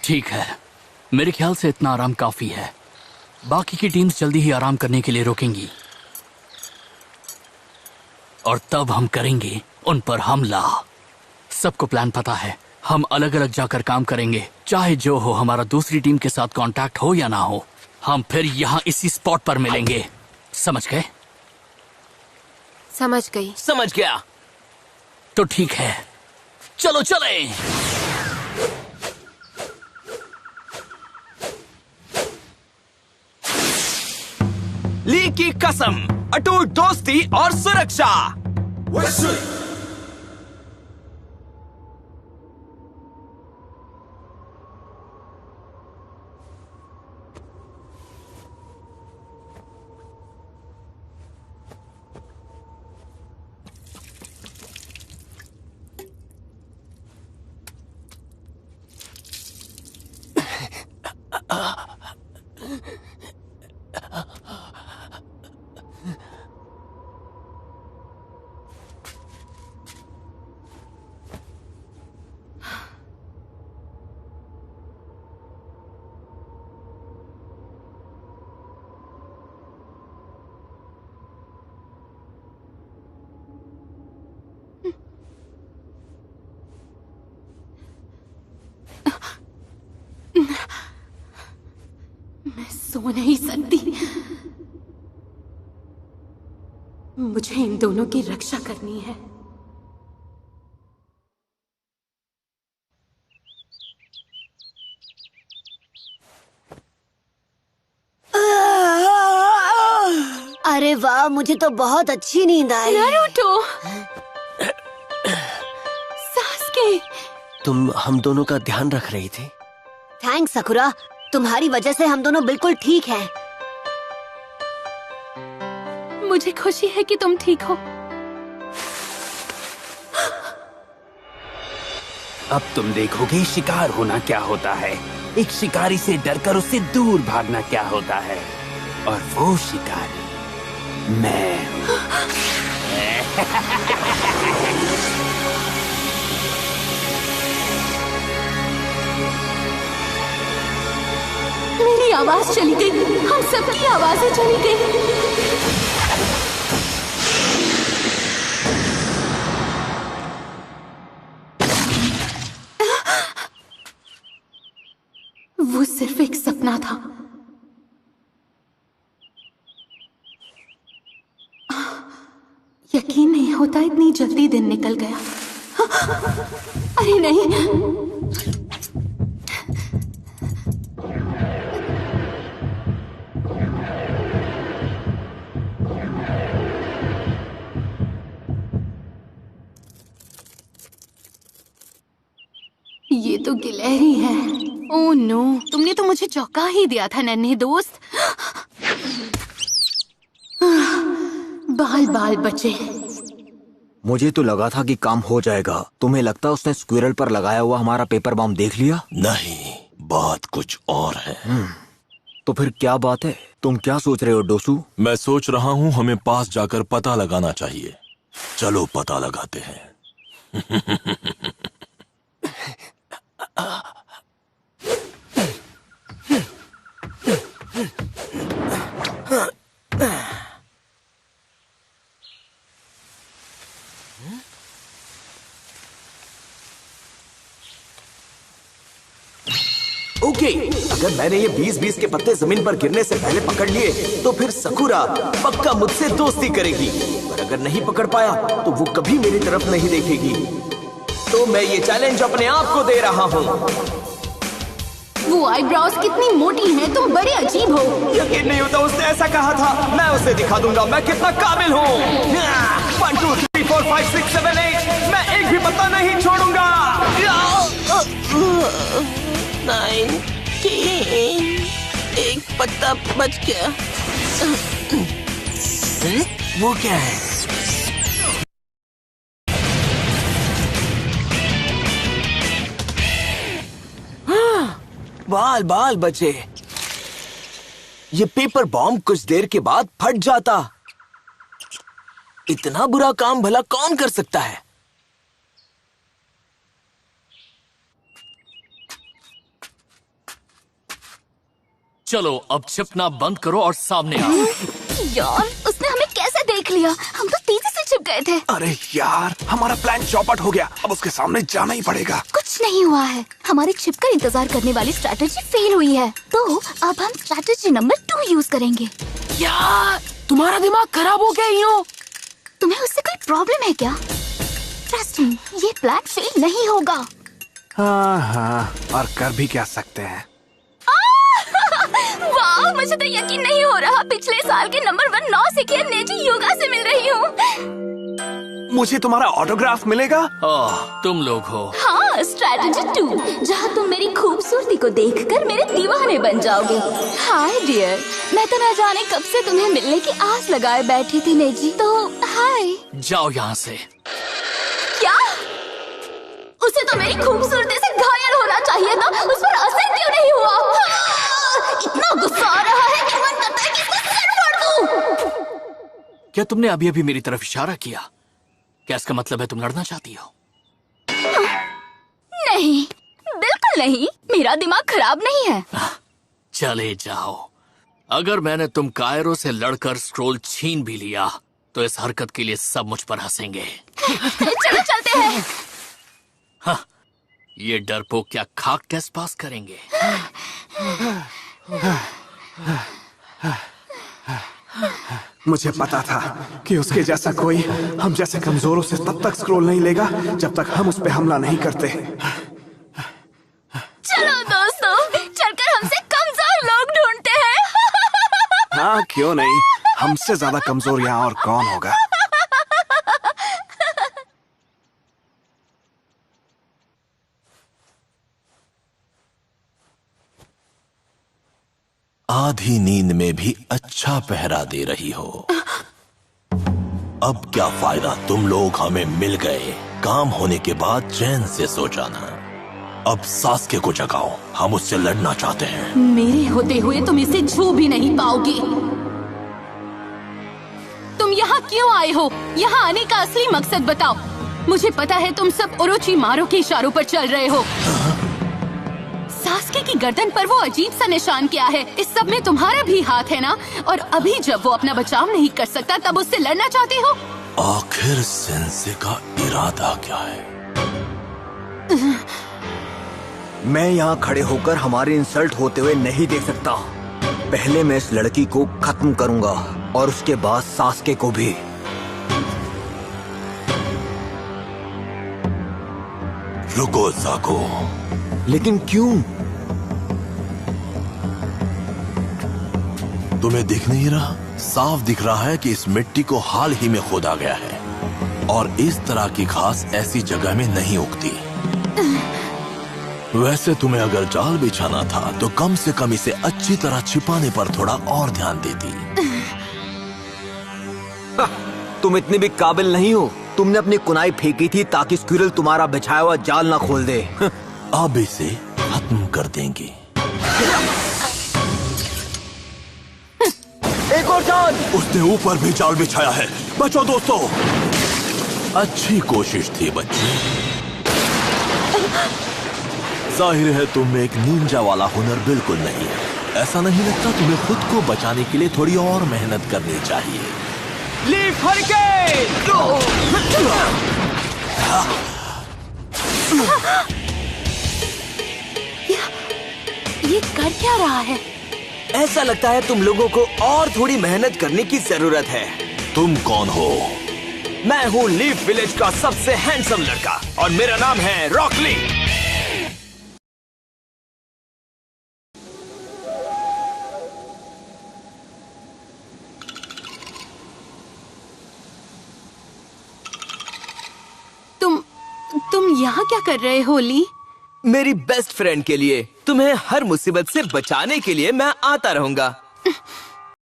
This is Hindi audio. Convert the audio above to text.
ठीक है, मेरे ख्याल से इतना आराम काफी है। बाकी की टीम्स जल्दी ही आराम करने के लिए रोकेंगी और तब हम करेंगे उन पर हमला। सबको प्लान पता है, हम अलग अलग जाकर काम करेंगे। चाहे जो हो, हमारा दूसरी टीम के साथ कांटेक्ट हो या ना हो, हम फिर यहाँ इसी स्पॉट पर मिलेंगे। समझ गए? समझ गई। समझ गया। तो ठीक है, चलो चलें। ली की कसम, अटूट दोस्ती और सुरक्षा। मैं सो नहीं सकती। मुझे इन दोनों की रक्षा करनी है। अरे वाह, मुझे तो बहुत अच्छी नींद आई। नारुतो! सास्के! तुम हम दोनों का ध्यान रख रही थी। थैंक्स सकुरा, तुम्हारी वजह से हम दोनों बिल्कुल ठीक हैं। मुझे खुशी है कि तुम ठीक हो। अब तुम देखोगे शिकार होना क्या होता है, एक शिकारी से डरकर उससे दूर भागना क्या होता है, और वो शिकारी मैं। मेरी आवाज चली गई, हम सबकी आवाजें चली गई। वो सिर्फ एक सपना था। यकीन नहीं होता इतनी जल्दी दिन निकल गया। अरे नहीं, ये तो गिलहरी है। ओह नो, तुमने तो मुझे चौंका ही दिया था नन्हे दोस्त। बाल बाल बचे। मुझे तो लगा था कि काम हो जाएगा। तुम्हें लगता उसने स्क्विरल पर लगाया हुआ हमारा पेपर बम देख लिया? नहीं, बात कुछ और है। तो फिर क्या बात है? तुम क्या सोच रहे हो डोसू? मैं सोच रहा हूँ हमें पास जाकर पता लगाना चाहिए। चलो पता लगाते हैं। ओके, अगर मैंने ये 20-20 के पत्ते जमीन पर गिरने से पहले पकड़ लिए तो फिर सकुरा पक्का मुझसे दोस्ती करेगी, पर अगर नहीं पकड़ पाया तो वो कभी मेरी तरफ नहीं देखेगी। तो मैं ये चैलेंज अपने आप को दे रहा हूँ। वो आईब्रोज कितनी मोटी हैं, तुम बड़े अजीब हो। यकीन नहीं होता उसने ऐसा कहा था। मैं उसे दिखा दूंगा मैं कितना काबिल हूँ। 1 2 3 4 5 6 7 8, मैं एक भी पत्ता नहीं छोड़ूंगा। 19, एक पत्ता बच गया। वो क्या है? बाल बाल बचे। ये पेपर बॉम्ब कुछ देर के बाद फट जाता। इतना बुरा काम भला कौन कर सकता है? चलो अब छिपना बंद करो और सामने आओ। यार उसने हमें कैसे देख लिया? हम तो तेजी से छिप गए थे। अरे यार, हमारा प्लान चौपट हो गया। अब उसके सामने जाना ही पड़ेगा। कुछ नहीं हुआ है, हमारी छिपकर इंतजार करने वाली स्ट्रैटेजी फेल हुई है, तो अब हम स्ट्रैटेजी नंबर 2 यूज करेंगे। यार तुम्हारा दिमाग खराब हो गया यूं? तुम्हें उससे कोई प्रॉब्लम है क्या? ट्रस्ट मी, ये प्लान फेल नहीं होगा। हाँ, और कर भी क्या सकते हैं। वाह, मुझे तो यकीन नहीं हो रहा पिछले साल के नंबर 1 नौसिखिया नेजी योगा से मिल रही हूँ। मुझे तुम्हारा ऑटोग्राफ मिलेगा? ओह, तुम लोग हो। हाँ, स्ट्रैटेजी 2, जहाँ तुम मेरी खूबसूरती को देखकर मेरे दीवाने बन जाओगे। हाय डियर, मैं तो न जाने कब से तुम्हें मिलने की आस लगाए बैठी थी नेजी, तो हाय। जाओ यहाँ से। क्या? उसे तो मेरी खूबसूरती से घायल होना चाहिए था, उस पर असर क्यों नहीं हुआ? इतना गुस्सा आ रहा है कि मन करता है कि इसको सर फोड़ दूं। क्या तुमने अभी अभी मेरी तरफ इशारा किया? क्या इसका मतलब है तुम लड़ना चाहती हो? नहीं, बिल्कुल नहीं, मेरा दिमाग खराब नहीं है। चले जाओ। अगर मैंने तुम कायरो से लड़कर स्क्रोल छीन भी लिया तो इस हरकत के लिए सब मुझ पर हंसेंगे। चलो चलते हैं। हाँ, ये डरपोक क्या खाक टेस्ट पास करेंगे? मुझे पता था कि उसके जैसा कोई हम जैसे कमजोरों से तब तक स्क्रॉल नहीं लेगा जब तक हम उस पे हमला नहीं करते। चलो दोस्तों, चलकर हमसे कमजोर लोग ढूंढते हैं। हाँ, क्यों नहीं, हमसे ज्यादा कमजोर यहाँ और कौन होगा। आधी नींद में भी अच्छा पहरा दे रही हो। अब क्या फायदा, तुम लोग हमें मिल गए। काम होने के बाद चैन से सो जाना। अब सास्के को जगाओ, हम उससे लड़ना चाहते हैं। मेरे होते हुए तुम इसे छू भी नहीं पाओगे। तुम यहाँ क्यों आए हो? यहाँ आने का असली मकसद बताओ। मुझे पता है तुम सब ओरोचिमारू के इशारों पर चल रहे हो। सास्के की गर्दन पर वो अजीब सा निशान क्या है? इस सब में तुम्हारा भी हाथ है ना? और अभी जब वो अपना बचाव नहीं कर सकता तब उससे लड़ना चाहते हो? आखिर सेंसे का इरादा क्या है? मैं यहाँ खड़े होकर हमारे इंसल्ट होते हुए नहीं देख सकता। पहले मैं इस लड़की को खत्म करूंगा और उसके बाद सास्के को भी। रुको साको। लेकिन क्यों? तुम्हें दिख नहीं रहा? साफ दिख रहा है कि इस मिट्टी को हाल ही में खोदा गया है और इस तरह की घास ऐसी जगह में नहीं उगती। वैसे तुम्हें अगर जाल बिछाना था तो कम से कम इसे अच्छी तरह छिपाने पर थोड़ा और ध्यान देती। तुम इतने भी काबिल नहीं हो। तुमने अपनी कुनाई फेंकी थी ताकि स्क्विरल तुम्हारा बिछाया हुआ जाल ना खोल दे। अब इसे खत्म कर देंगे। एक और जाल। उसने ऊपर भी जाल बिछाया है। बचो दोस्तों। अच्छी कोशिश थी बच्चे। जाहिर है तुम में एक निंजा वाला हुनर बिल्कुल नहीं है। ऐसा नहीं लगता तुम्हें खुद को बचाने के लिए थोड़ी और मेहनत करनी चाहिए? Leaf hurricane! ये कर क्या रहा है? ऐसा लगता है तुम लोगों को और थोड़ी मेहनत करने की जरूरत है। तुम कौन हो? मैं हूँ लीफ विलेज का सबसे हैंडसम लड़का और मेरा नाम है रॉकली। तुम यहाँ क्या कर रहे हो ली? मेरी बेस्ट फ्रेंड के लिए, तुम्हें हर मुसीबत से बचाने के लिए मैं आता रहूंगा।